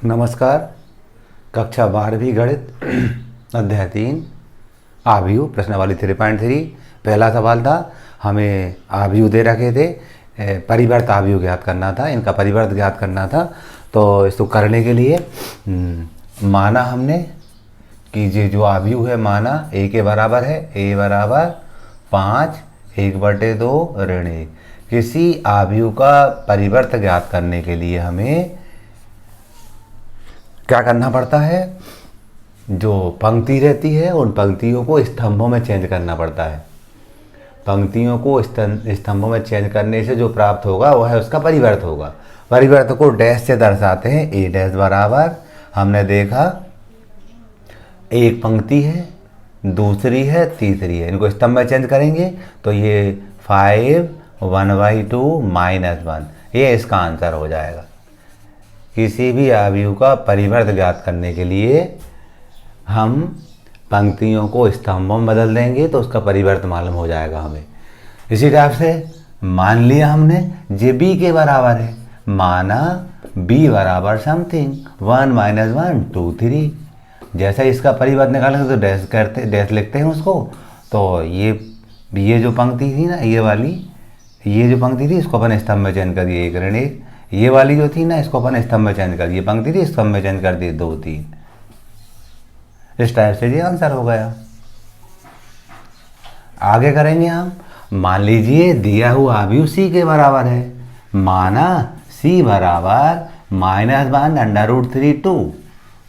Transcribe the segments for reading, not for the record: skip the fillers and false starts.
नमस्कार। कक्षा 12वीं गणित अध्याय 3 आव्यूह प्रश्नावली 3.3। पहला सवाल था, हमें आव्यूह दे रखे थे, परिवर्त आव्यूह ज्ञात करना था, इनका परिवर्त ज्ञात करना था। तो इसको करने के लिए माना हमने कि ये जो आव्यूह है माना a के बराबर है, a बराबर 5 1/2 ऋण 1। किसी आव्यूह का परिवर्त ज्ञात करने के लिए हमें क्या करना पड़ता है, जो पंक्ति रहती है उन पंक्तियों को स्तंभों में चेंज करना पड़ता है। पंक्तियों को स्तंभों में चेंज करने से जो प्राप्त होगा वह है उसका परिवर्त होगा। परिवर्त को डैश से दर्शाते हैं। ए डैश बराबर, हमने देखा एक पंक्ति है, दूसरी है, तीसरी है, इनको स्तंभ में चेंज करेंगे तो ये 5 1/2 -1, ये इसका आंसर हो जाएगा। किसी भी आव्यूह का परिवर्त ज्ञात करने के लिए हम पंक्तियों को स्तंभों में बदल देंगे तो उसका परिवर्त मालूम हो जाएगा हमें। इसी टाइप से मान लिया हमने जे बी के बराबर है, माना बी बराबर समथिंग 1 -1 2 3। जैसा इसका परिवर्त निकालेंगे तो डैश लिखते हैं उसको। तो ये जो पंक्ति थी ना, ये जो पंक्ति थी इसको अपन स्तंभ में चेंज कर दिए 1 ऋण 1। ये वाली जो थी ना इसको अपन स्तंभ में चेंज कर दिए, पंक्ति थी स्तंभ में चेंज कर दिए 2 3। इस टाइप से ये आंसर हो गया। आगे करेंगे हम, मान लीजिए दिया हुआ आव्यूह सी के बराबर है, माना सी बराबर -1 √3 2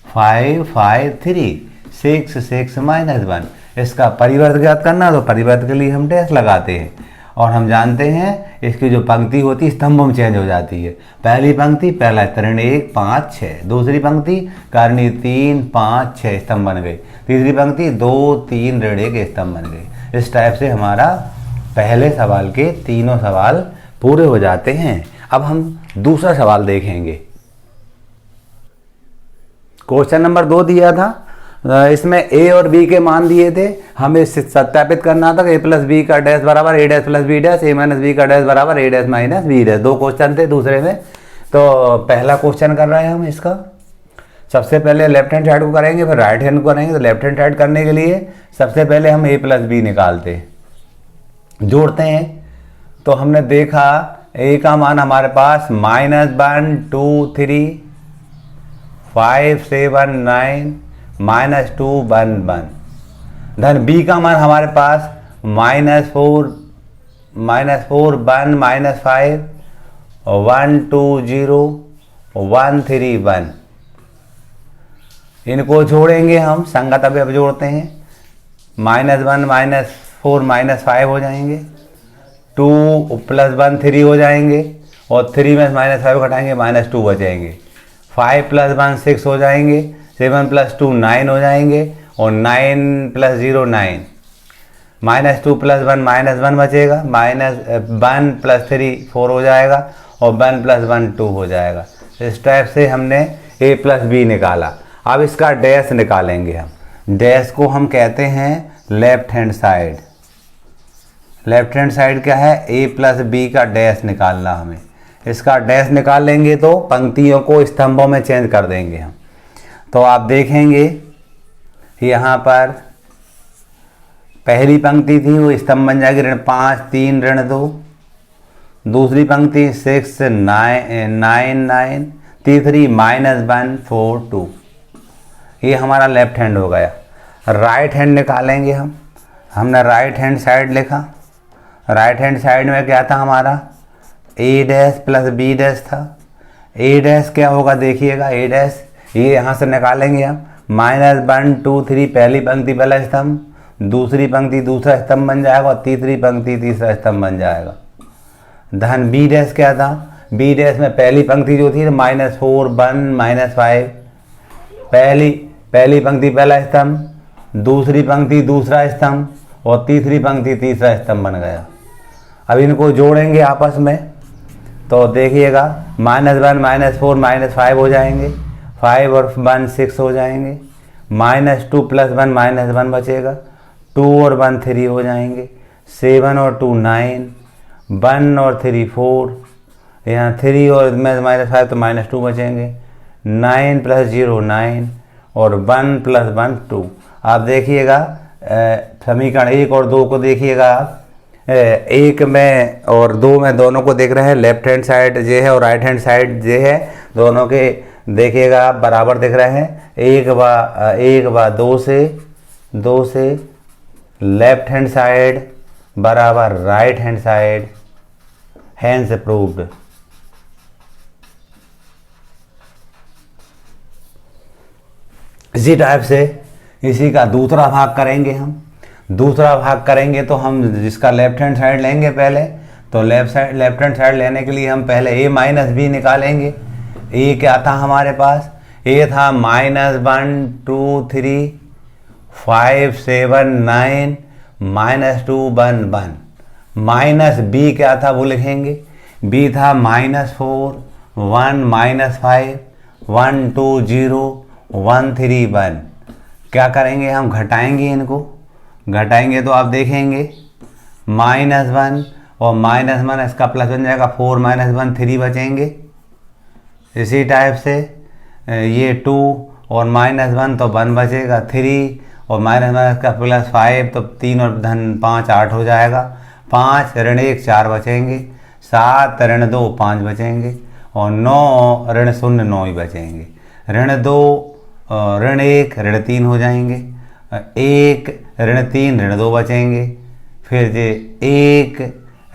5 5 3 6 6 -1। इसका परिवर्त ज्ञात करना, तो परिवर्त के लिए हम डैश लगाते हैं और हम जानते हैं इसकी जो पंक्ति होती है स्तंभों में चेंज हो जाती है। पहली पंक्ति पहला ऋण 1 5 6, दूसरी पंक्ति करनी 3 5 6 स्तंभ बन गई, तीसरी पंक्ति 2 3 ऋण 1 स्तंभ बन गई। इस टाइप से हमारा पहले सवाल के तीनों सवाल पूरे हो जाते हैं। अब हम दूसरा सवाल देखेंगे। क्वेश्चन नंबर 2 दिया था, इसमें a और b के मान दिए थे, हमें सत्यापित करना था कि a + b का डैश बराबर a dash + b dash, a - b का डैश बराबर a dash - b dash. 2 question थे दूसरे में। तो पहला क्वेश्चन कर रहे हैं हम इसका। सबसे पहले लेफ्ट हैंड साइड को करेंगे, फिर राइट हैंड को करेंगे। तो लेफ्ट हैंड साइड करने के लिए सबसे पहले हम a + b निकालते जोड़ते हैं। तो हमने देखा a का मान हमारे पास -1 2 3 5 7 9 -2 1 1। धन b का मान हमारे पास -4 1 -5 1 2 0 1 3 1। इनको जोड़ेंगे हम, संगत अब जोड़ते हैं। -1 -4 -5 हो जाएंगे, 2 + 1 3 हो जाएंगे, और 3 में -5 घटाएंगे -2 बचेंगे। 5 + 1 6 हो जाएंगे, 7 + 2 9 हो जाएंगे, और 9 + 0 9। -2 + 1 -1 बचेगा, -1 + 3 4 हो जाएगा, और 1 + 1 2 हो जाएगा। इस टाइप से हमने a + b निकाला। अब इसका डैश निकालेंगे हम। डैश को हम कहते हैं left hand side. Left hand side क्या है, a + b का डैश निकालना हमें। इसका डैश निकाल लेंगे तो पंक्तियों को स्तंभों में चेंज कर देंगे हम। तो आप देखेंगे यहाँ पर पहली पंक्ति थी वो स्तंभ बन जाएगी ऋण 5 3 ऋण 2, दूसरी पंक्ति 6 9 9, तीसरी -1 4 2। ये हमारा लेफ्ट हैंड हो गया। राइट हैंड निकालेंगे हम। हमने राइट हैंड साइड लिखा। राइट हैंड साइड में क्या था हमारा, a डैश + b डैश था। a डैश क्या होगा देखिएगा, a डैश ये यहाँ से निकालेंगे हम। -1 2 3 पहली पंक्ति पहला स्तंभ, दूसरी पंक्ति दूसरा स्तंभ बन जाएगा, और तीसरी पंक्ति तीसरा स्तंभ बन जाएगा। धन b डैश क्या था, b डैश में पहली पंक्ति जो थी -4 1 -5, पहली पंक्ति पहला स्तंभ, दूसरी पंक्ति दूसरा स्तंभ, और तीसरी पंक्ति तीसरा स्तंभ बन गया। अब इनको जोड़ेंगे आपस में तो देखिएगा -1 -4 -5 हो जाएंगे, 5 और 1 6 हो जाएंगे, -2 + 1 -1 बचेगा, 2 और 1 3 हो जाएंगे, 7 और 2 9, 1 और 3 4, यहाँ 3 और -5 तो -2 बचेंगे, 9 + 0 9 और 1 + 1 2। आप देखिएगा समीकरण 1 और 2 को देखिएगा आप, 1 में और 2 में दोनों को देख रहे हैं, लेफ्ट हैंड साइड ये है और राइट हैंड साइड ये है, दोनों के देखिएगा आप बराबर दिख रहे हैं। एक बा 2 से लेफ्ट हैंड साइड बराबर right hand side, hence proved. इसी टाइप से इसी का दूसरा भाग करेंगे हम। दूसरा भाग करेंगे तो हम जिसका लेफ्ट हैंड साइड लेंगे पहले, तो लेफ्ट हैंड साइड लेने के लिए हम पहले a माइनस बी निकालेंगे। a क्या था हमारे पास, a था -1 2 3 5 7 9 -2 1 1। माइनस b क्या था वो लिखेंगे, b था -4 1 -5 1 2 0 1 3 1। क्या करेंगे हम, घटाएंगे, इनको घटाएंगे तो आप देखेंगे -1 और -1 इसका प्लस बन जाएगा, 4 - 1 3 बचेंगे। इसी टाइप से ये 2 और -1 तो 1 बचेगा, 3 और -1 इसका प्लस 5 तो 3 और धन 5 8 हो जाएगा, 5 ऋण 1 4 बचेंगे, 7 ऋण 2 5 बचेंगे और 9 ऋण 0 9 ही बचेंगे। ऋण 2 ऋण 1 ऋण 3 हो जाएंगे, 1 ऋण 3 ऋण 2 बचेंगे, फिर ये 1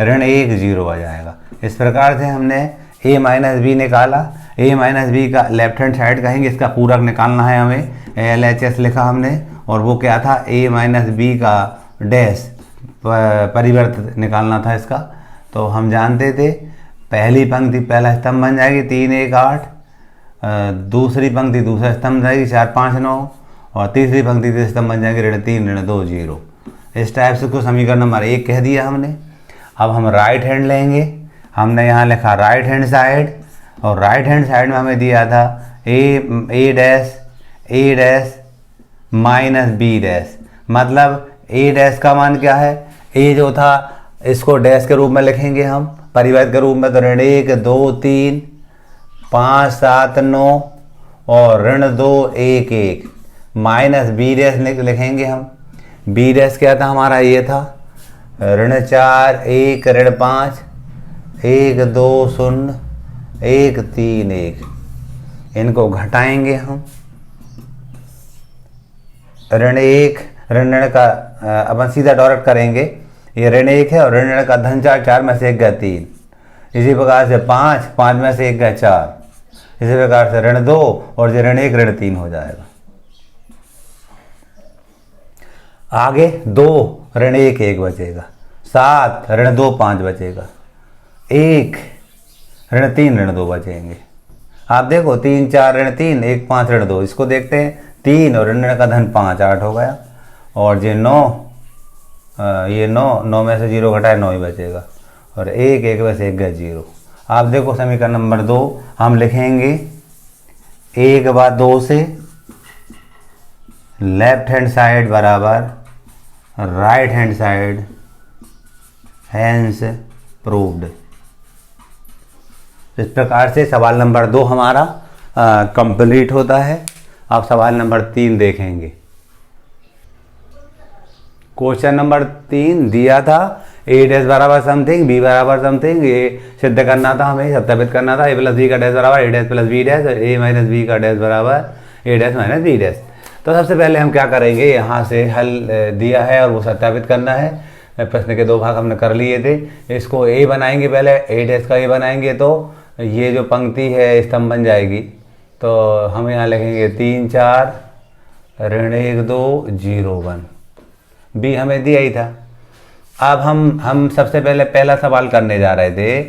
ऋण 1 0 आ जाएगा। इस प्रकार से हमने a माइनस बी निकाला। a माइनस बी का लेफ्ट हैंड साइड कहेंगे, इसका पूरक निकालना है हमें, LHS लिखा हमने, और वो क्या था a माइनस बी का डैश परिवर्त निकालना था इसका। तो हम जानते थे पहली पंक्ति पहला स्तंभ बन जाएगी 3 1 8, दूसरी पंक्ति दूसरा स्तंभ जाएगी 4 5 9 और तीसरी पंक्ति तीसरा स्तंभ बन जाएगी ऋण 3 ऋण 2 0। इस टाइप से को समीकरण नंबर 1 कह दिया हमने। अब हम राइट हैंड लेंगे, हमने यहाँ लिखा राइट हैंड साइड, और राइट हैंड साइड में हमें दिया था a dash minus b dash, मतलब a डैश का मान क्या है, a जो था इसको डैश के रूप में लिखेंगे हम परिवर्त के रूप में, तो ऋण 1 2 3 5 7 9 और ऋण 2 1 1 माइनस b डैश लिखेंगे हम। b डैश क्या था हमारा, ये था ऋण 4 1 ऋण 5 1 2 0 1 3 1। इनको घटाएंगे हम, ऋण 1 ऋण का अपन सीधा डायरेक्ट करेंगे, ये ऋण 1 है और ऋण का धन 4 4 में से 1 गया 3, इसी प्रकार से 5 5 में से 1 गया 4, इसी प्रकार से ऋण 2 और ये ऋण 1 ऋण 3 हो जाएगा। आगे 2 ऋण 1 1 बचेगा, 7 ऋण 2 5 बचेगा, 1 ऋण 3 ऋण 2 बचेंगे। आप देखो 3 4 ऋण 3 1 5 ऋण 2, इसको देखते हैं 3 और ऋण का धन 5 8 हो गया, और ये 9 ये 9 में से 0 घटाए 9 ही बचेगा, और 1 1 में से 1 गया 0। आप देखो समीकरण नंबर 2 हम लिखेंगे 1 बार 2 से लेफ्ट हैंड साइड बराबर right hand side, hence proved. इस प्रकार से सवाल नंबर 2 हमारा कंप्लीट होता है। अब सवाल नंबर 3 देखेंगे। क्वेश्चन नंबर 3 दिया था a डैश बराबर समथिंग b बराबर समथिंग, ये सिद्ध करना था, हमें सत्यापित करना था a प्लस बी का डैश बराबर a dash plus B dash और a माइनस बी का डैश बराबर a dash minus B dash. तो सबसे पहले हम क्या करेंगे, यहाँ से हल दिया है और वो सत्यापित करना है। प्रश्न के 2 भाग हमने कर लिए थे, इसको a बनाएंगे, पहले a डैश का a बनाएंगे तो ये जो पंक्ति है स्तंभ बन जाएगी। तो हम यहाँ लिखेंगे 3 4 ऋण 1 2 0 1, b हमें दिया ही था। अब हम सबसे पहले पहला सवाल करने जा रहे थे।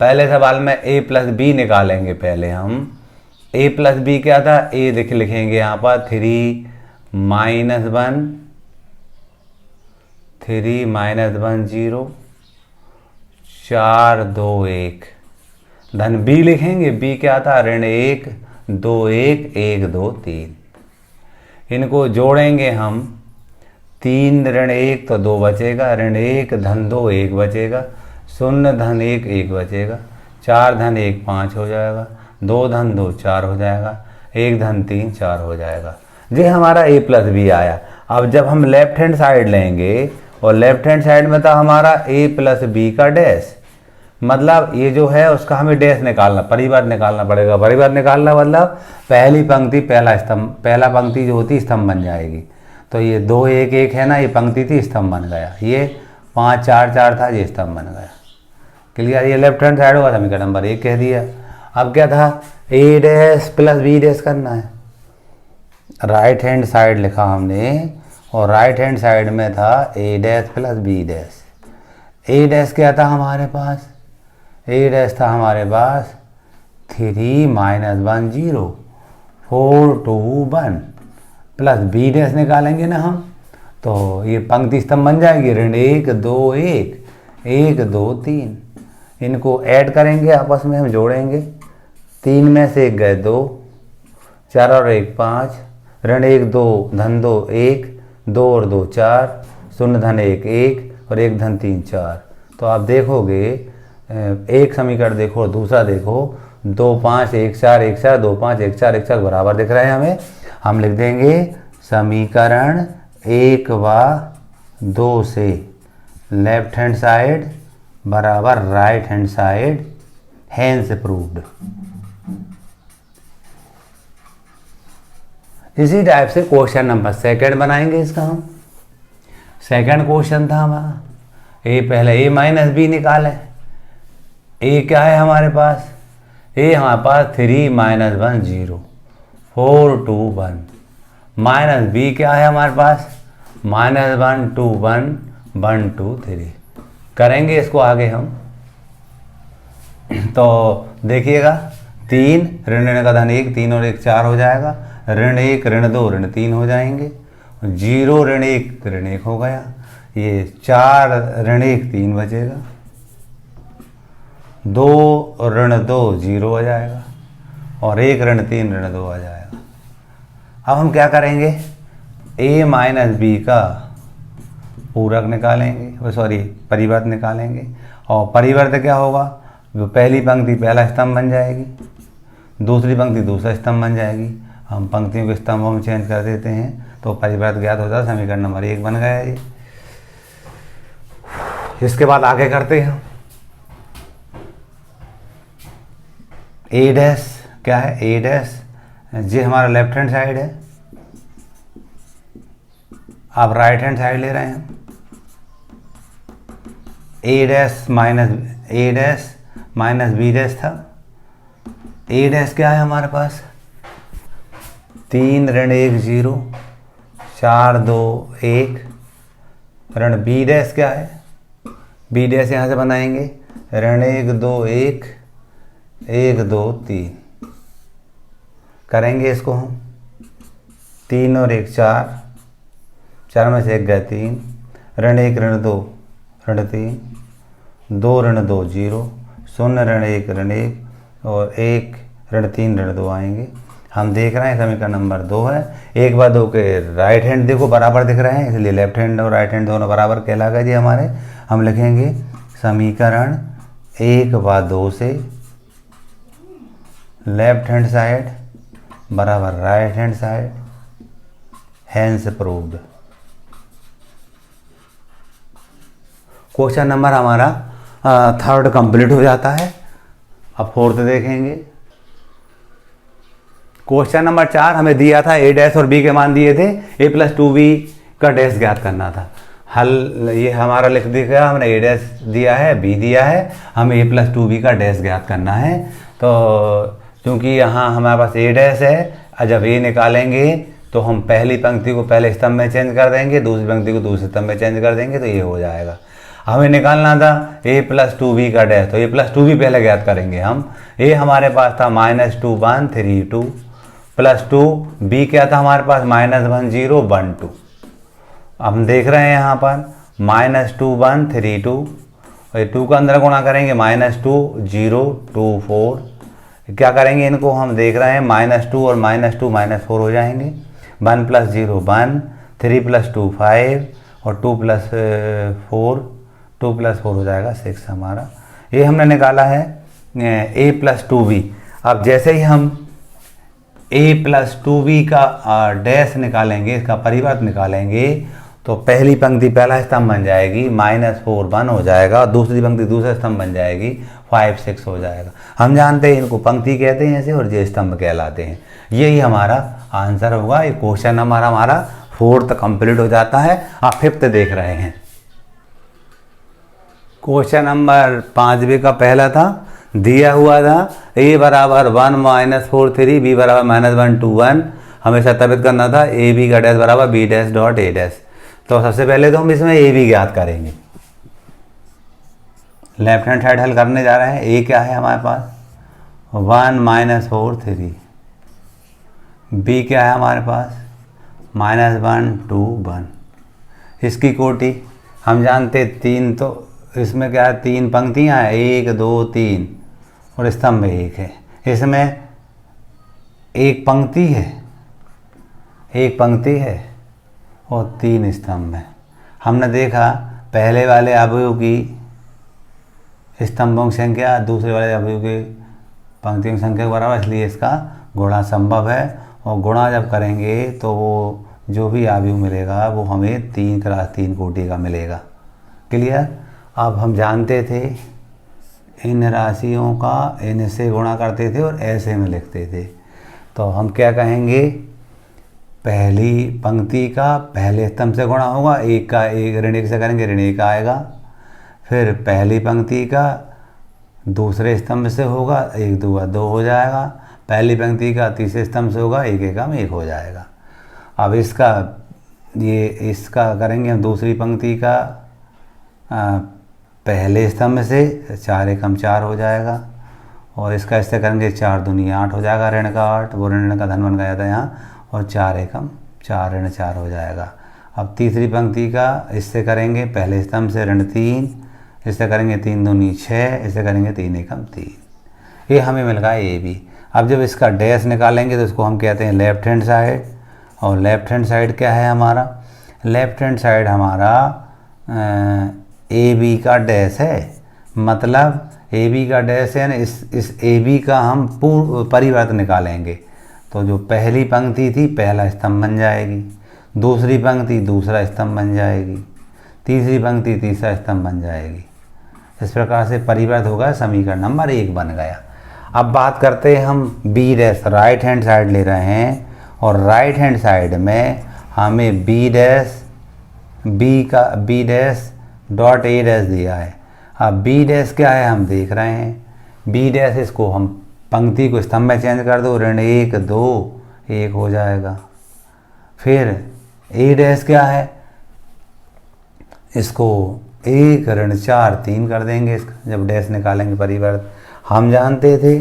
पहले सवाल में a प्लस बी निकालेंगे। पहले हम a प्लस बी क्या था, a लिखेंगे यहाँ पर 3 -1 0 4 2 1, धन b लिखेंगे, b क्या था ऋण 1 2 1 1 2 3। इनको जोड़ेंगे हम, 3 ऋण 1 तो 2 बचेगा, ऋण 1 धन 2 1 बचेगा, 0 धन 1 1 बचेगा, 4 धन 1 5 हो जाएगा, 2 धन 2 4 हो जाएगा, 1 धन 3 4 हो जाएगा। ये हमारा a प्लस बी आया। अब जब हम लेफ्ट हैंड साइड लेंगे और लेफ्ट हैंड साइड में था हमारा a प्लस बी का डैश, मतलब ये जो है उसका हमें डैश निकालना, परिवर्त निकालना पड़ेगा। परिवर्त निकालना मतलब पहली पंक्ति पहला स्तंभ, पहला पंक्ति जो होती स्तंभ बन जाएगी। तो ये 2 1 1 है ना, ये पंक्ति थी स्तंभ बन गया, ये 5 4 4 था, ये स्तंभ बन गया। क्लियर, ये लेफ्ट हैंड साइड होगा, समीकरण नंबर 1 कह दिया। अब क्या था, a dash plus B dash करना है। राइट हैंड साइड लिखा हमने और राइट हैंड साइड में था a dash plus B dash. a dash क्या था हमारे पास, a डैश था हमारे पास 3 -1 0 4 2 1 प्लस बी डैश निकालेंगे ना हम, तो ये पंक्ति स्तंभ बन जाएगी। ऋण 1 2 1 1 2 3, इनको ऐड करेंगे, आपस में हम जोड़ेंगे। 3 में से 1 गए 2, 4 और 1 5, ऋण 1 2 धन 2 1, 2 और 2 4, 0 धन 1 1 और 1 धन 3 4। तो आप देखोगे एक समीकरण देखो और दूसरा देखो, 2 5 1 4 1 4 2 5 1 4 1 4 बराबर दिख रहे हैं हमें। हम लिख देंगे समीकरण 1 व 2 से लेफ्ट हैंड साइड बराबर right hand side, hence proved. इसी टाइप से क्वेश्चन नंबर 2 बनाएंगे इसका हम। सेकंड क्वेश्चन था हमारा, ए पहले a माइनस बी निकाले। a क्या है हमारे पास, a हमारे पास 3 -1 0 4 2 1, माइनस बी क्या है हमारे पास, -1 2 1 1 2 3। करेंगे इसको आगे हम, तो देखिएगा 3 ऋण का धन 1, 3 और 1 4 हो जाएगा। ऋण 1 ऋण 2 ऋण 3 हो जाएंगे। 0 ऋण 1 ऋण 1 हो गया। ये 4 ऋण 1 3 बचेगा। 2 ऋण 2 0 हो जाएगा और 1 ऋण 3 ऋण 2 आ जाएगा। अब हम क्या करेंगे, a माइनस बी का पूरक निकालेंगे, सॉरी परिवर्त निकालेंगे। और परिवर्त क्या होगा, पहली पंक्ति पहला स्तंभ बन जाएगी, दूसरी पंक्ति दूसरा स्तंभ बन जाएगी। हम पंक्तियों के स्तंभों में चेंज कर देते हैं तो परिवर्त ज्ञात हो जाता है। समीकरण नंबर 1 बन गया ये। इसके बाद आगे करते हैं a डैश क्या है, a डैश ये हमारा लेफ्ट हैंड साइड है, आप राइट हैंड साइड ले रहे हैं। a dash minus B dash था। a डैश क्या है हमारे पास, 3 ऋण 1 0 4 2 1। ऋण बी डैश क्या है, बी डैश यहाँ से बनाएंगे, ऋण 1 2 1 1 2 3। करेंगे इसको हम, 3 और 1 4, 4 में से 1 गए 3, ऋण 1 ऋण 2 ऋण 3, 2 ऋण 2 0, 0 ऋण 1 ऋण 1 और 1 ऋण 3 ऋण 2 आएंगे। हम देख रहे हैं समीकरण नंबर 2 है। 1 व 2 के राइट हैंड देखो बराबर दिख रहे हैं, इसलिए लेफ्ट हैंड और राइट हैंड दोनों बराबर कहला गए जी हमारे। हम लिखेंगे समीकरण 1 व 2 से लेफ्ट हैंड साइड बराबर right hand side, hence proved. Question number हमारा 3 कंप्लीट हो जाता है। अब 4th देखेंगे। क्वेश्चन नंबर 4 हमें दिया था a डैश और b के मान दिए थे, a प्लस 2b का डैश ज्ञात करना था। हल ये हमारा लिख दिया, हमने a डैश दिया है, b दिया है, हमें a प्लस 2b का डैश ज्ञात करना है। तो क्योंकि यहाँ हमारे पास a डैश है, जब a निकालेंगे तो हम पहली पंक्ति को पहले स्तंभ में चेंज कर देंगे, दूसरी पंक्ति को दूसरे स्तंभ में चेंज कर देंगे, तो ये हो जाएगा। हमें निकालना था a प्लस 2b का डैश, तो a प्लस 2b पहले ज्ञात करेंगे हम। a हमारे पास था -2 1 3 2 प्लस 2, b क्या था हमारे पास -1 0 1 2। हम देख रहे हैं यहाँ पर -2 1 3 2, और 2 का अंदर गुणा करेंगे -2 0 2 4। क्या करेंगे इनको, हम देख रहे हैं -2 और -2 -4 हो जाएंगे। 1 प्लस 0 1, 3 प्लस 2 5 और 2 प्लस 4 हो जाएगा 6 हमारा। ये हमने निकाला है a प्लस 2b। अब जैसे ही हम a+2b का डैश निकालेंगे, इसका परिवर्त निकालेंगे, तो पहली पंक्ति पहला स्तंभ बन जाएगी -4 1 हो जाएगा, और दूसरी पंक्ति दूसरा स्तंभ बन जाएगी 5 6 हो जाएगा। हम जानते हैं इनको पंक्ति कहते हैं ऐसे, और ये स्तंभ कहलाते हैं। यही हमारा आंसर होगा। ये क्वेश्चन नंबर हमारा 4th कंप्लीट हो जाता है। आप 5th देख रहे हैं। क्वेश्चन नंबर 5b का पहला था, दिया हुआ था a बराबर 1 -4 3 b बराबर -1 2 1। हमें सत्यापित करना था ए बी का डैश बराबर b dash dot a dash. तो सबसे पहले तो हम इसमें ए बी ज्ञात करेंगे। लेफ्ट हैंड साइड हल करने जा रहे हैं। ए क्या है हमारे पास 1 -4 3, बी क्या है हमारे पास -1 2 1। इसकी कोटि हम जानते 3, तो इसमें क्या है 3 पंक्तियां हैं, 1 2 3 और स्तंभ 1 है। इसमें एक पंक्ति है और 3 स्तंभ हैं। हमने देखा पहले वाले अवयव की स्तंभों की संख्या दूसरे वाले अवयव की पंक्तियों की संख्या के बराबर, इसलिए इसका गुणा संभव है। और गुणा जब करेंगे तो वो जो भी अवयव मिलेगा वो हमें 3x3 कोटि का मिलेगा। क्लियर। अब हम जानते थे इन राशियों का इन से गुणा करते थे और ऐसे में लिखते थे। तो हम क्या कहेंगे, पहली पंक्ति का पहले स्तंभ से गुणा होगा, 1 का 1 ऋण 1 से करेंगे ऋण 1 आएगा। फिर पहली पंक्ति का दूसरे स्तंभ से होगा, 1 2 2 हो जाएगा। पहली पंक्ति का तीसरे स्तंभ से होगा, 1 1 1 हो जाएगा। अब इसका करेंगे हम दूसरी पंक्ति का पहले स्तंभ से 4 1 4 हो जाएगा। और इसका इससे करेंगे 4 दूनी 8 हो जाएगा, ऋण का 8, वो ऋण का धन बन गया था यहाँ, और 4 1 4 ऋण 4 हो जाएगा। अब तीसरी पंक्ति का इससे करेंगे पहले स्तंभ से ऋण 3, इससे करेंगे 3 दूनी 6, इससे करेंगे 3 1 3। ये हमें मिल गया ए बी। अब जब इसका डैश निकालेंगे तो इसको हम कहते हैं लेफ्ट हैंड साइड। और लेफ्ट हैंड साइड क्या है हमारा, लेफ्ट हैंड साइड हमारा ए बी का डैश है। मतलब ए बी का डैश है ना, इस ए बी का हम पूर्ण परिवर्त निकालेंगे। तो जो पहली पंक्ति थी पहला स्तंभ बन जाएगी, दूसरी पंक्ति दूसरा स्तंभ बन जाएगी, तीसरी पंक्ति तीसरा स्तंभ बन जाएगी। इस प्रकार से परिवर्त होगा, समीकरण नंबर 1 बन गया। अब बात करते हैं हम B dash, right hand side ले रहे हैं और राइट हैंड साइड में हमें B dash dot A dash दिया है। अब बी डैश क्या है हम देख रहे हैं। बी डैश, इसको हम पंक्ति को स्तंभ में चेंज कर दो, ऋण 1 2 1 हो जाएगा। फिर ए डैश क्या है, इसको 1 ऋण 4 3 कर देंगे इसका जब डैश निकालेंगे परिवर्त। हम जानते थे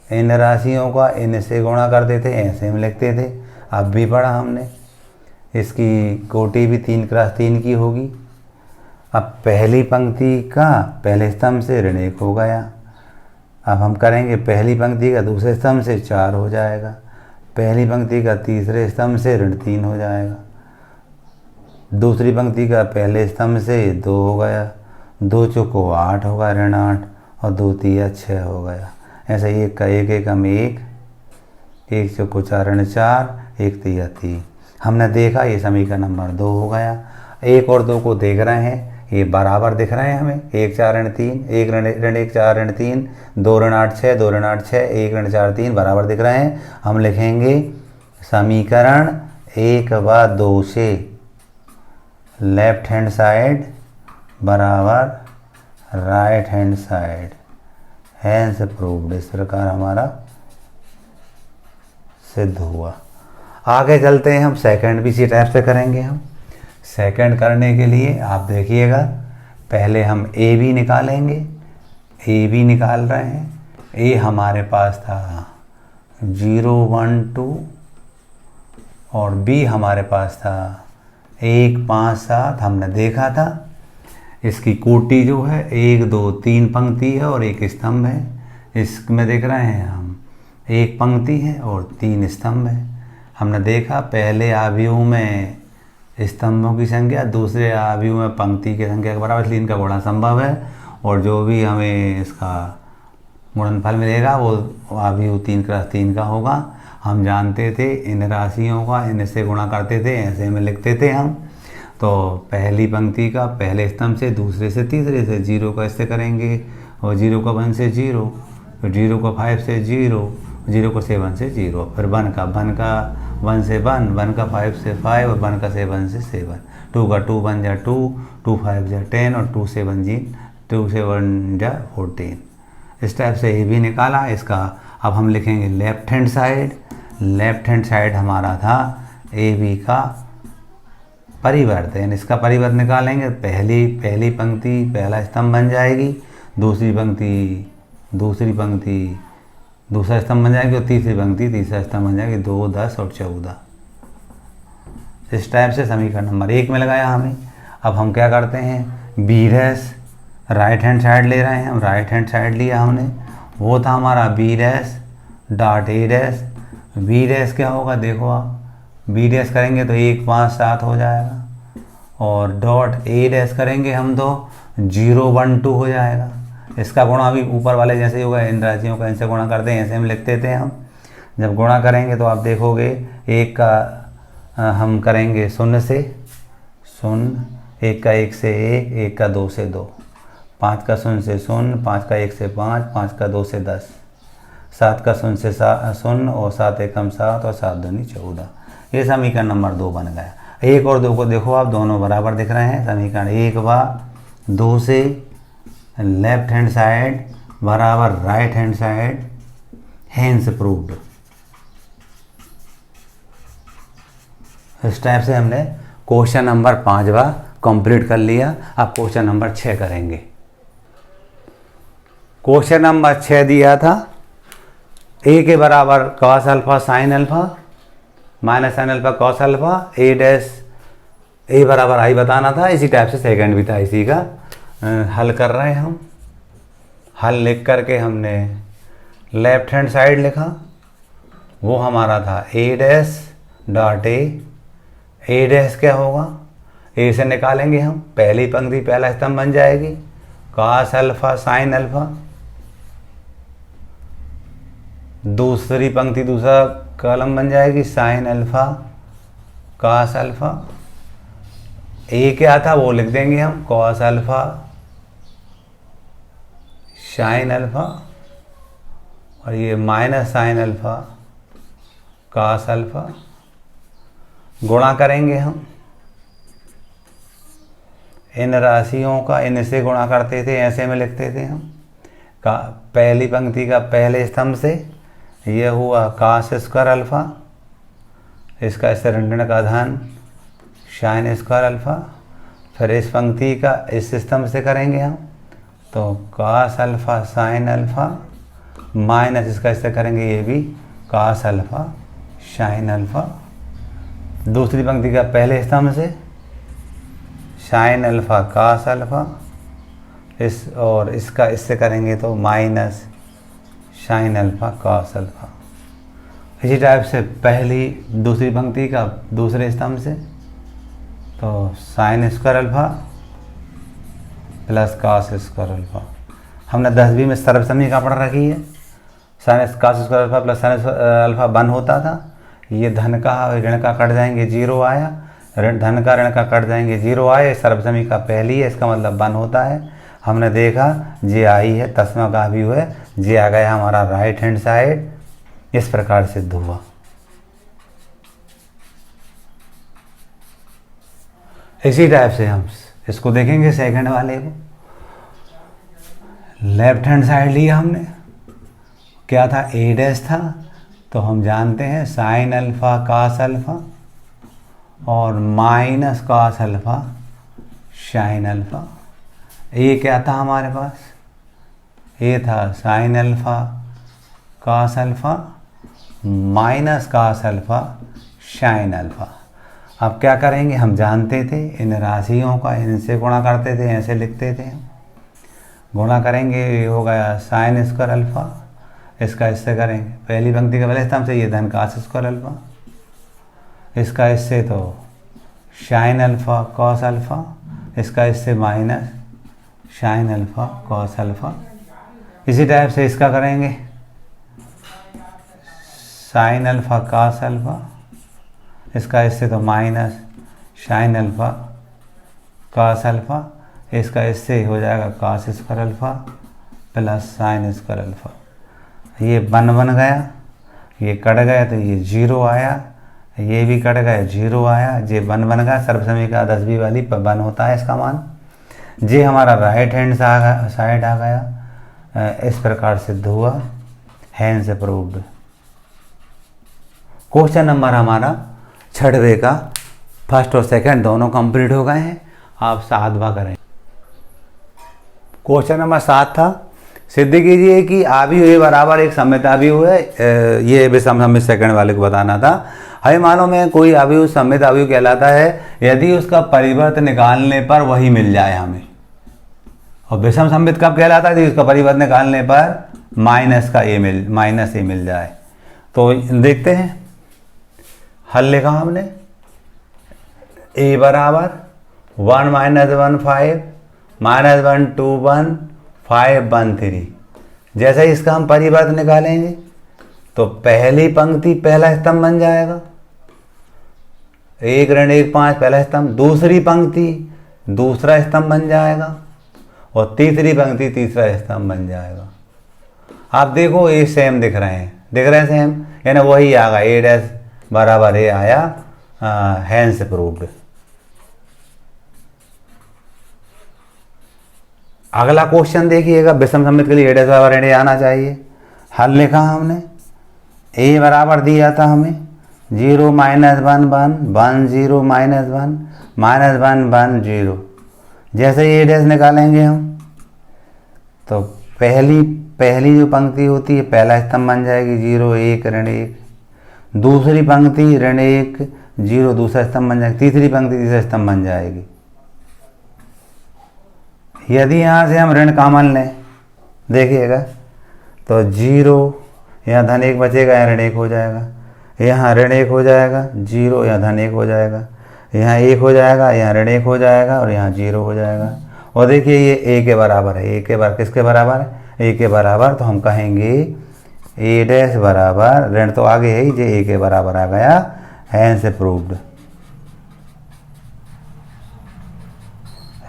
इन राशियों का इन से गुणा करते थे, ऐसे में लिखते थे। अब भी पढ़ा हमने, इसकी कोटि भी 3x3 की होगी। अब पहली पंक्ति का पहले स्तंभ से ऋण 1 हो गया। अब हम करेंगे पहली पंक्ति का दूसरे स्तंभ से 4 हो जाएगा, पहली पंक्ति का तीसरे स्तंभ से ऋण 3 हो जाएगा, दूसरी पंक्ति का पहले स्तंभ से 2 हो गया, 2 चौको 8 होगा ऋण 8, और 2 तिया 6 हो गया। ऐसे 1 का 1 1 हम 1, 1 चौको 4 ऋण 4, 1 तिया 3। हमने देखा ये समीकरण नंबर 2 हो गया। 1 और 2 को देख रहे हैं, ये बराबर दिख रहे हैं हमें, 1 4 ऋण 3, 1 ऋण 1 4 ऋण 3, 2 ऋण 8 6, 2 ऋण 8 6, 1 ऋण 4 3 बराबर दिख रहे हैं। हम लिखेंगे समीकरण 1 व 2 से लेफ्ट हैंड साइड बराबर right hand side, hence proved. इस प्रकार हमारा सिद्ध हुआ। आगे चलते हैं हम सेकंड भी इसी टाइप से करेंगे। हम सेकंड करने के लिए आप देखिएगा, पहले हम ए बी निकालेंगे। ए बी निकाल रहे हैं। ए हमारे पास था 0 1 2 और बी हमारे पास था 1 5 7। हमने देखा था इसकी कोटि जो है 1 2 3 पंक्ति है और 1 स्तंभ है। इसमें देख रहे हैं हम 1 पंक्ति है और 3 स्तंभ है। हमने देखा पहले अवयव में स्तंभों की संख्या दूसरे अवयव में पंक्ति की संख्या के बराबर, इसलिए इनका गुणा संभव है। और जो भी हमें इसका गुणनफल मिलेगा वो अभी 3 × 3 का होगा। हम जानते थे इन राशियों का इनसे गुणा करते थे, ऐसे में लिखते थे हम। तो पहली पंक्ति का पहले स्तंभ से, दूसरे से तीसरे से, 0 का इससे करेंगे, और 0 का 1 से 0, फिर 0 का 5 से 0, 0 का 7 से 0, फिर 1 का 1 से 1, 1 का 5 से 5, और 1 का 7 से 7, 2 का 2 1 जा 2, 2 5 जा 10, और 2 7 जा 14। इस टाइप से ये भी निकाला। इसका अब हम लिखेंगे left hand side. Left hand side हमारा था ए बी का परिवर्तन। इसका परिवर्तन निकालेंगे, पहली पंक्ति पहला स्तंभ बन जाएगी, दूसरी पंक्ति दूसरा स्तंभ बन जाएगी, और तीसरी पंक्ति तीसरा स्तंभ बन जाएगी। 2 10 और 14। इस टाइप से समीकरण नंबर 1 में लगाया हमें। अब हम क्या करते हैं, B dash right hand side ले रहे हैं हम। राइट हैंड साइड लिया हमने, वो था हमारा B dash dot A dash. B dash क्या होगा, देखो आप, बी डैश करेंगे तो 1 5 7 हो जाएगा, और डॉट ए डैश करेंगे हम तो 0 1 2 हो जाएगा। इसका गुणा भी ऊपर वाले जैसे ही होगा, इन राशियों का इनसे गुणा करते हैं, ऐसे हम लिखते थे हम। जब गुणा करेंगे तो आप देखोगे, 1 का हम करेंगे 0 से 0, 1 का 1 से 1, 1 का 2 से 2, 5 का 0 से 0, 5 का 1 से 5, 5 का 2 से 10, 7 का 0 से 0, और 7 एकम 7, और 7 दूनी 14। ये समीकरण नंबर 2 बन गया। 1 और 2 को देखो आप, दोनों बराबर दिख रहे हैं। समीकरण 1 व 2 से लेफ्ट हैंड साइड बराबर right hand side, hence proved. इस टाइप से हमने क्वेश्चन नंबर 5वां कंप्लीट कर लिया। अब क्वेश्चन नंबर 6 करेंगे। क्वेश्चन नंबर 6 दिया था, ए के बराबर cos alpha sine alpha minus sine alpha cos alpha, A dash A बराबर आई बताना था। इसी टाइप से सेकंड भी था, इसी का हल कर रहे हैं हम। हल लिख करके हमने लेफ्ट हैंड साइड लिखा, वो हमारा था ए डैश डॉट ए डैश क्या होगा, ए से निकालेंगे हम, पहली पंक्ति पहला स्तंभ बन जाएगी, कॉस अल्फा साइन अल्फा, दूसरी पंक्ति दूसरा कॉलम बन जाएगी, sign alpha cos alpha. A क्या था वो लिख देंगे हम, कॉस अल्फा साइन अल्फा, और ये minus sine alpha cos alpha. गुणा करेंगे हम इन राशियों का, इनसे गुणा करते थे, ऐसे में लिखते थे हम। का पहली पंक्ति का पहले स्तंभ से ये हुआ कॉस स्क्वायर अल्फा, इसका इससे ऋण का धन साइन स्क्वायर अल्फा। फिर इस पंक्ति का इस स्तंभ से करेंगे हम, तो cos alpha sine alpha, minus इसका इससे करेंगे, ये भी कॉस अल्फा साइन अल्फा। दूसरी पंक्ति का पहले स्तंभ से साइन अल्फा कॉस अल्फा, इस और इसका इससे करेंगे तो minus sine alpha cos alpha. इसी टाइप से पहली दूसरी पंक्ति का दूसरे स्तंभ से, तो sine square alpha plus cos square alpha. हमने 10वीं में सर्वसमीकरण पढ़ रखी है, sine cos square alpha plus sine alpha 1 होता था। ये धन का ऋण का कट जाएंगे 0 आया, धन का ऋण का कट जाएंगे 0 आए। सर्वसमीकरण पहली है, इसका मतलब 1 होता है। हमने देखा जे आई है, तस्मा का भी हुआ, जे आ गया हमारा राइट हैंड साइड। इस प्रकार सिद्ध हुआ। इसी टाइप से हम इसको देखेंगे सेकंड वाले को। लेफ्ट हैंड साइड लिया हमने, क्या था ए डैश था, तो हम जानते हैं साइन अल्फा कॉस अल्फा और minus cos alpha sine alpha. A क्या था हमारे पास, ए था sine alpha cos alpha minus cos alpha sine alpha. अब क्या करेंगे, हम जानते थे इन राशियों का इनसे गुणा करते थे, ऐसे लिखते थे हम। गुणा करेंगे, ये हो गया साइन स्क्वायर अल्फा, इसका इससे करेंगे पहली पंक्ति का पहले स्तंभ से, ये धन कॉस स्क्वायर अल्फा, इसका इससे तो साइन अल्फा कॉस अल्फा, इसका इससे minus sine alpha cos alpha. इसी टाइप से इसका करेंगे साइन अल्फ़ा कास अल्फ़ा, इसका इससे तो minus sine alpha cos alpha, इसका इससे हो जाएगा cos square alpha plus sine square alpha. ये बन गया, ये कट गया तो ये 0 आया, ये भी कट गया 0 आया, ये बन गया। सर्वसमीकरण 10वीं वाली पर 1 होता है इसका मान। ये हमारा राइट हैंड साइड आ गया। इस प्रकार सिद्ध हुआ, हैंस अप्रूव्ड। क्वेश्चन नंबर हमारा 6वें का फर्स्ट और सेकंड दोनों कंप्लीट हो गए हैं। आप 7वां करें। क्वेश्चन नंबर 7 था, सिद्ध कीजिए कि आव्यूह ए बराबर एक सममित आव्यूह है। ये विषम सममित सेकंड वाले को बताना था। हमें मालूम है कोई आव्यूह सममित आव्यूह कहलाता है यदि उसका परिवर्त निकालने पर वही मिल जाए हमें। और विषम सममित कब कहलाता है? यदि उसका परिवर्त निकालने पर माइनस ए मिल जाए। तो देखते हैं, हल लिखा हमने ए बराबर 1 - 1 5 -1 2 1 5 1 3। जैसे ही इसका हम परिवर्त निकालेंगे तो पहली पंक्ति पहला स्तंभ बन जाएगा, 1 ऋण 1 5 पहला स्तंभ, दूसरी पंक्ति दूसरा स्तंभ बन जाएगा और तीसरी पंक्ति तीसरा स्तंभ बन जाएगा। आप देखो ये सेम दिख रहे हैं सेम, यानी वही आ गया, ए डैश बराबर ए आया, हैंस प्रूव्ड। अगला क्वेश्चन देखिएगा, विषम सममित के लिए ए डैश बराबर ए आना चाहिए। हल लिखा हमने, ए बराबर दिया था हमें 0 - 1 1 1 0 - 1 -1 1 0। जैसे ही ए डैश निकालेंगे हम तो पहली जो पंक्ति होती है पहला स्तंभ बन जाएगी 0 1 ऋण 1, दूसरी पंक्ति ऋण 1 0 दूसरा स्तंभ बन जाएगी, तीसरी पंक्ति तीसरा स्तंभ बन जाएगी। यदि यहाँ से हम ऋण कॉमन लें, देखिएगा तो 0 यहाँ धन 1 बचेगा, यहाँ ऋण 1 हो जाएगा, यहाँ ऋण 1 हो जाएगा, 0 यहाँ धन 1 हो जाएगा, यहाँ 1 हो जाएगा, यहाँ ऋण 1 हो जाएगा और यहाँ 0 हो जाएगा। और देखिए ये ए के बराबर है, ए के बराबर किसके बराबर है? ए के बराबर। तो हम कहेंगे ए डैश बराबर, ऋण तो आगे है ही, जो ए के बराबर आ गया, हैंस प्रूव्ड।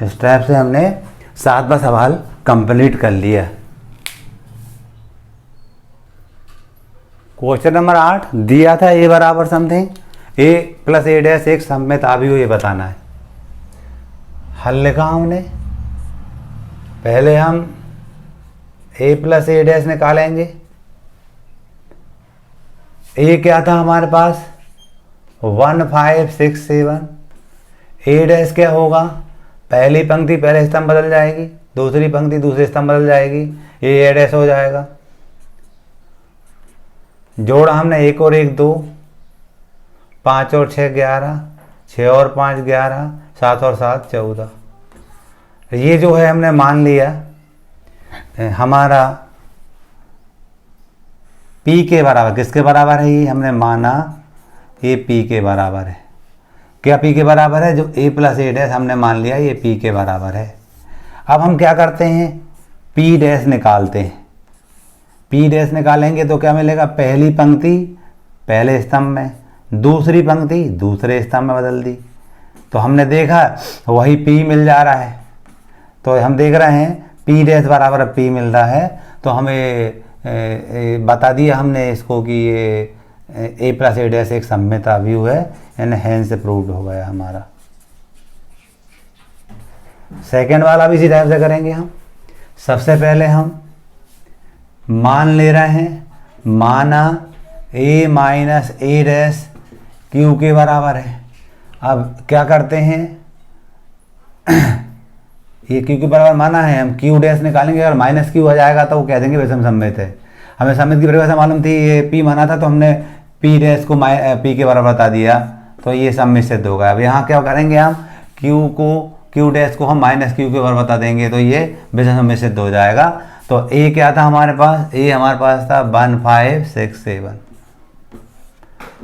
इस टाइप से हमने 7वां सवाल कंप्लीट कर लिया। क्वेश्चन नंबर 8 दिया था ए बराबर समथिंग, ए प्लस ए डैश एक सममित आव्यूह, ये बताना है। हल लिखा हमने, पहले हम ए प्लस ए डैश निकालेंगे। ए क्या था हमारे पास 1 5 6 7। ए डैश क्या होगा? पहली पंक्ति पहले स्तंभ बदल जाएगी, दूसरी पंक्ति दूसरे स्तंभ बदल जाएगी, ये ए डैश हो जाएगा। जोड़ा हमने 1 और 1 2, 5 और 6 11, 6 और 5 11, 7 और 7 14। ये जो है हमने मान लिया हमारा P के बराबर, किसके बराबर है? ये हमने माना ये P के बराबर है। क्या P के बराबर है? जो A प्लस ए डैश हमने मान लिया ये P के बराबर है। अब हम क्या करते हैं, P डैश निकालते हैं। P डैश निकालेंगे तो क्या मिलेगा? पहली पंक्ति पहले स्तंभ में, दूसरी पंक्ति दूसरे स्तंभ में बदल दी, तो हमने देखा वही P मिल जा रहा है। तो हम देख रहे हैं P डैश बराबर P मिल रहा है, तो हमें बता दिया हमने इसको कि ये ए प्लस ए डैश एक सममित आव्यूह है, यानी हैंस प्रूव्ड हो गया हमारा। सेकेंड वाला भी इसी टाइप से करेंगे हम। सबसे पहले हम मान ले रहे हैं, माना ए माइनस ए डैश क्यू के बराबर है। अब क्या करते हैं ये क्यू के बराबर माना है, हम क्यू डैश निकालेंगे, अगर माइनस क्यू हो जाएगा तो वो कह देंगे विषम सममित है। हमें सममित की परिभाषा मालूम थी, ये पी माना था तो हमने पी डैश को पी के बराबर बता दिया, तो ये सममित सिद्ध होगा। अब यहाँ क्या करेंगे हम, क्यू डैश को हम माइनस क्यू के बराबर बता देंगे, तो ये विषम सममित सिद्ध हो जाएगा। तो ए क्या था हमारे पास? ए हमारे पास था 1 5 6 7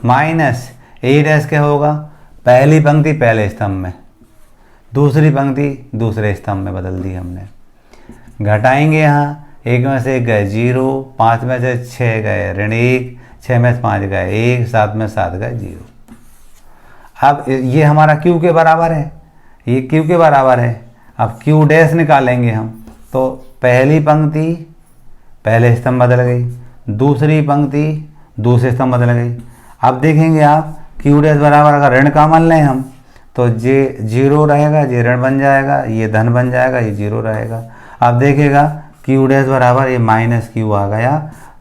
माइनस ए डैश क्या होगा? पहली पंक्ति पहले स्तंभ में, दूसरी पंक्ति दूसरे स्तंभ में बदल दी हमने। घटाएंगे यहाँ 1 में से 1 गए 0, 5 में से 6 गए ऋण 1, 6 में से 5 गए 1, 7 में 7 गए 0। अब ये हमारा Q के बराबर है, ये Q के बराबर है। अब Q डैश निकालेंगे हम, तो पहली पंक्ति पहले स्तंभ बदल गई, दूसरी पंक्ति दूसरे स्तंभ बदल गई। अब देखेंगे आप Q डैश बराबर अगर ऋण का मान लें हम, तो जे 0 रहेगा, ये ऋण बन जाएगा, ये धन बन जाएगा, ये 0 रहेगा। अब देखिएगा Q डैश बराबर ये माइनस Q आ गया,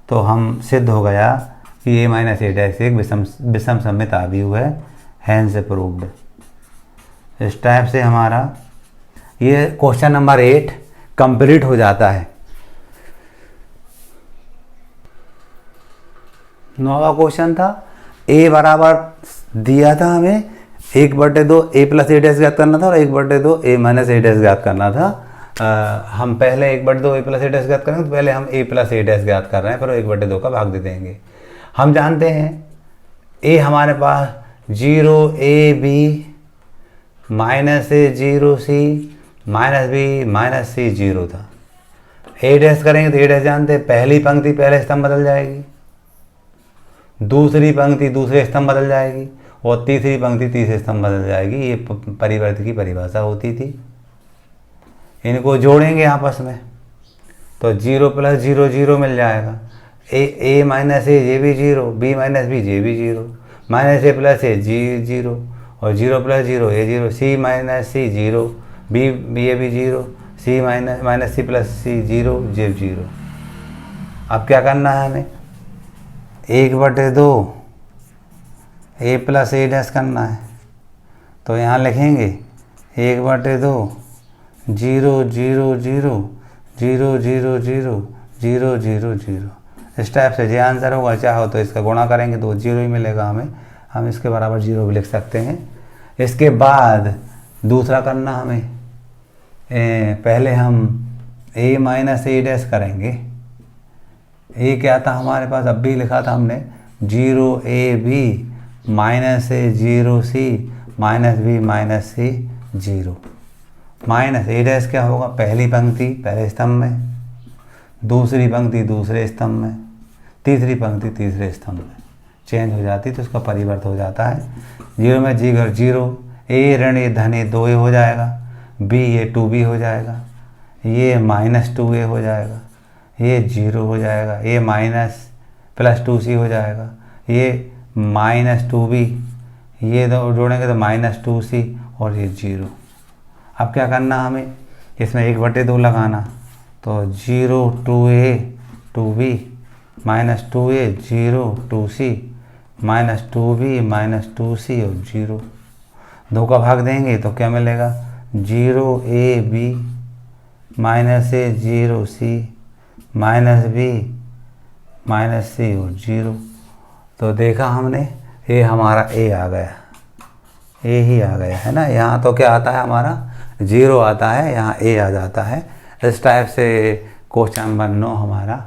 तो हम सिद्ध हो गया कि A माइनस A डैश एक विषम सममित आव्यूह है, हैंस प्रूव्ड। इस टाइप से हमारा ये क्वेश्चन नंबर 8 कंप्लीट हो जाता है। 9वां क्वेश्चन था, A बराबर दिया था हमें 1/2 A प्लस A डैश ज्ञात करना था और 1/2 A माइनस A डैश ज्ञात करना था। हम पहले 1/2 A प्लस A डैश ज्ञात करेंगे, तो पहले हम A प्लस A डैश ज्ञात कर रहे हैं, फिर 1/2 का भाग दे देंगे। हम जानते हैं A हमारे पास 0AB minus A 0C minus B minus C 0 था। A डैश करेंगे तो A डैश जानते हैं, पहली पंक्ति पहले स्तंभ बदल जाएगी, दूसरी पंक्ति दूसरे स्तंभ बदल जाएगी और तीसरी पंक्ति तीसरे स्तंभ बदल जाएगी। ये परिवर्त की परिभाषा होती थी। इनको जोड़ेंगे आपस में तो 0 प्लस 0 0 मिल जाएगा। A माइनस A ये भी 0, B माइनस B ये भी 0, माइनस A प्लस A जी 0 और 0 प्लस 0 ये 0, C माइनस C 0, B ये भी 0, C minus C plus C 0 ये 0। अब क्या करना है हमें, 1/2 A प्लस A डैश करना है, तो यहाँ लिखेंगे 1/2 0 0 0 0 0 0 0 0 0। इस टाइप से जो आंसर होगा, चाहो तो इसका गुणा करेंगे तो 0 ही मिलेगा हमें, हम इसके बराबर 0 भी लिख सकते हैं। इसके बाद दूसरा करना हमें, पहले हम A माइनस A डैश करेंगे। A क्या था हमारे पास, अब भी लिखा था हमने 0AB minus A 0C minus B minus C 0। Minus A dash क्या होगा, पहली पंक्ति पहले स्तंभ में, दूसरी पंक्ति दूसरे स्तंभ में, तीसरी पंक्ति तीसरे स्तंभ में चेंज हो जाती, तो उसका परिवर्त हो जाता है। 0 में जी घर 0, A ऋण A धन A 2A हो जाएगा, B ये 2B हो जाएगा, ये माइनस 2A हो जाएगा, ये 0 हो जाएगा, ये माइनस प्लस 2C हो जाएगा, ये माइनस 2B, ये दो जोड़ेंगे तो माइनस 2C और ये 0। अब क्या करना हमें, इसमें 1/2 लगाना, तो 0 2A 2B minus 2A 0 2C minus 2B minus 2C और 0। 2 का भाग देंगे तो क्या मिलेगा, 0AB minus A 0C minus B minus C और 0। तो देखा हमने, ये हमारा A आ गया, A ही आ गया है ना। यहाँ तो क्या आता है हमारा 0 आता है, यहाँ A आ जाता है। इस टाइप से क्वेश्चन नंबर 9 हमारा